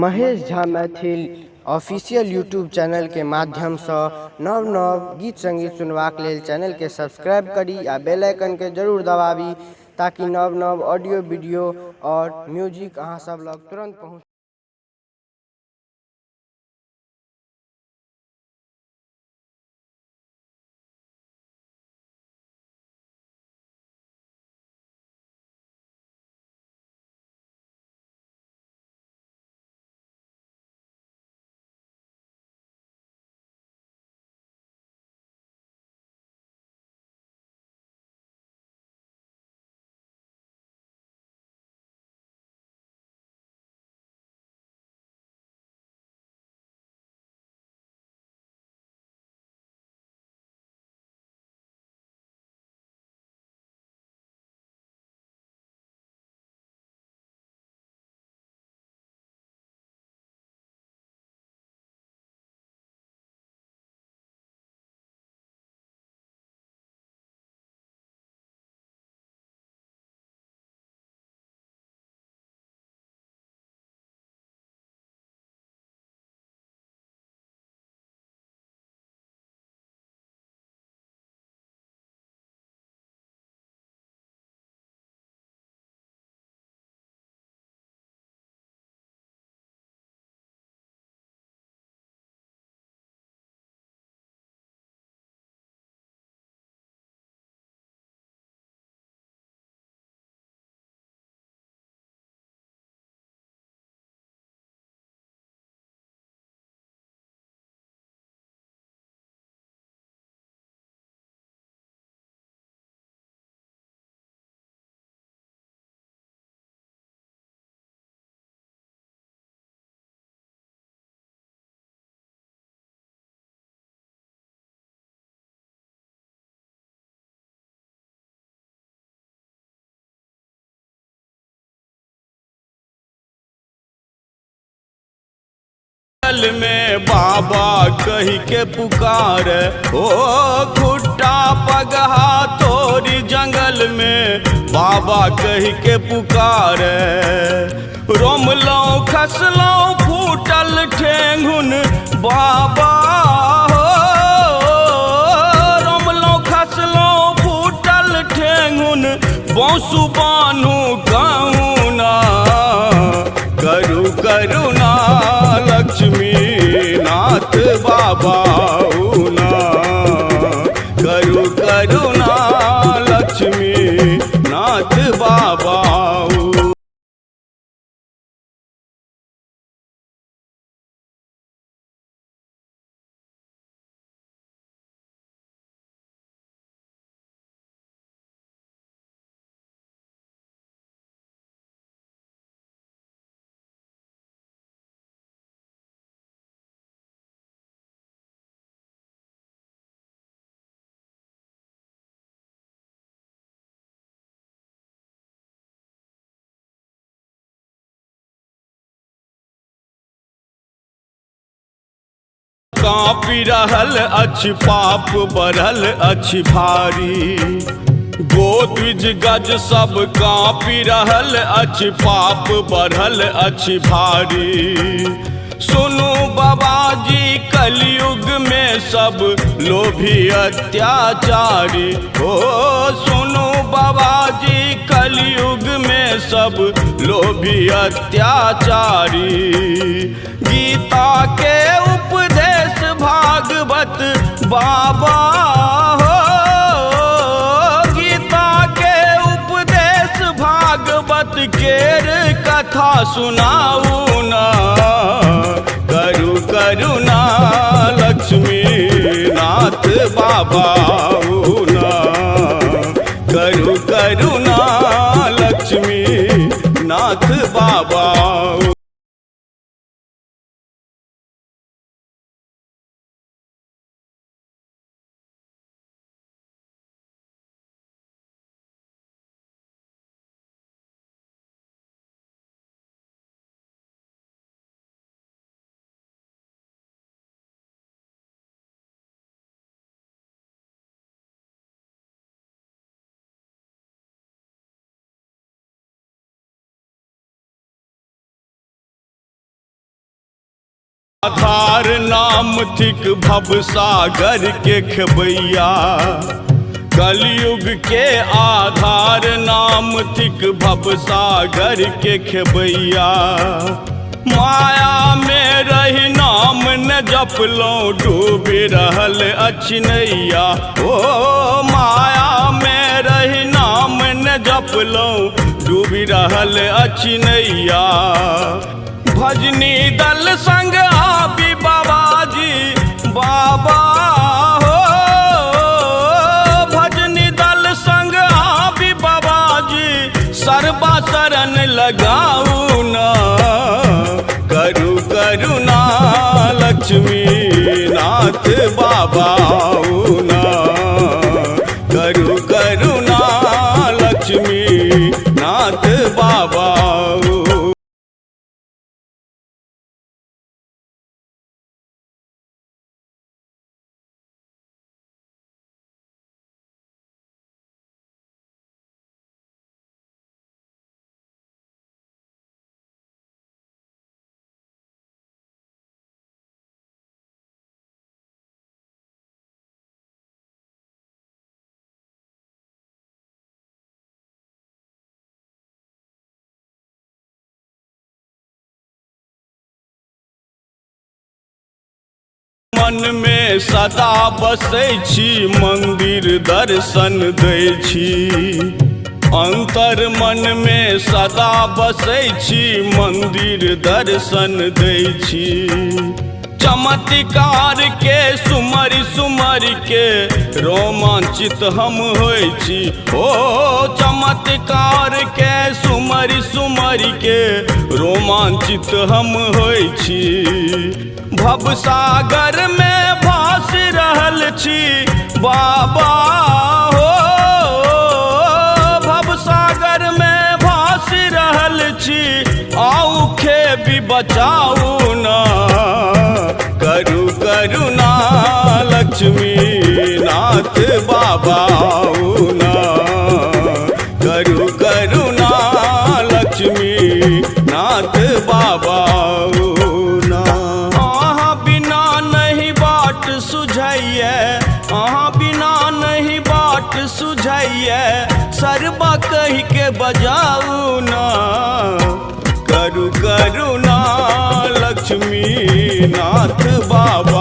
Mahesh Jha Maithil official YouTube channel के माध्यम से नव नव गीत संगीत सुनवाक लेल चैनल के सब्सक्राइब करी आ बेल आइकन के जरूर दबावी ताकि नव नव ऑडियो वीडियो और म्यूजिक अहाँ सब लग तुरंत पहुँच। में बाबा कही के पुकार ओ खुट्टा पगहा तोरी जंगल में बाबा कही के पुकार रोमलो खसलो फूटल ठेंगुन बाबा हो रोमलो खसलो फूटल ठेंगुन बौसु बानू कहूना करू करुणा लक्ष्मी नाथ बाबा उना करू करुणा लक्ष्मी नाथ बाबा। काँपी रहल अछि पाप बढ़ल अछि भारी गोद्विज गज सब काँपी रहल अछि पाप बढ़ल अछि भारी सुनु बाबाजी कलयुग में सब लोभी अत्याचारी हो सुनु बाबाजी कलयुग में सब लोभी अत्याचारी गीता के उपदेश भागवत बाबा हो गीता के उपदेश भागवत केर कथा सुनाऊ ना करू करुणा लक्ष्मी नाथ बाबा ना करू करुणा लक्ष्मी नाथ बाबा। आधार नाम थिक भवसागर के खेबैया, कलयुग के आधार नाम थिक भवसागर के खेबैया। माया में रही नाम न जपलौं, डूबी रहल अछि नैया। ओ माया में रही नाम न जपलौं, डूबी रहल अछि नैया। भजनी दल संग आबी बाबाजी बाबा हो, भजनी दल संग आबी बाबाजी, सर्वा शरण लगाऊ ना। करू करुणा लक्ष्मी नाथ बाबा ना, करू करुणा लक्ष्मी नाथ बाबा। मन में सदा बसै छी, मंदिर दर्शन दै छी। अंतर मन में सदा बसै छी, मंदिर दर्शन दै छी। चमत्कार के सुमरि सुमरि के रोमांचित हम होइ छी। ओ चमत्कार के सुमरि सुमरि के रोमांचित हम होइ छी। भवसागर में भास रहल छी बाबा हो, भवसागर में भास रहल छी। आऊ खेबी बचाऊ ना, करू करुणा लक्ष्मी नाथ बाबा ना, करू करुणा लक्ष्मी नाथ बाबा ना। अहाँ बिना नहीं बाट सुझैया, अहाँ बिना नहीं बाट सुझैया। सर्वा कहि के बजाऊ ना, करू करुणा लक्ष्मी नाथ बाबा।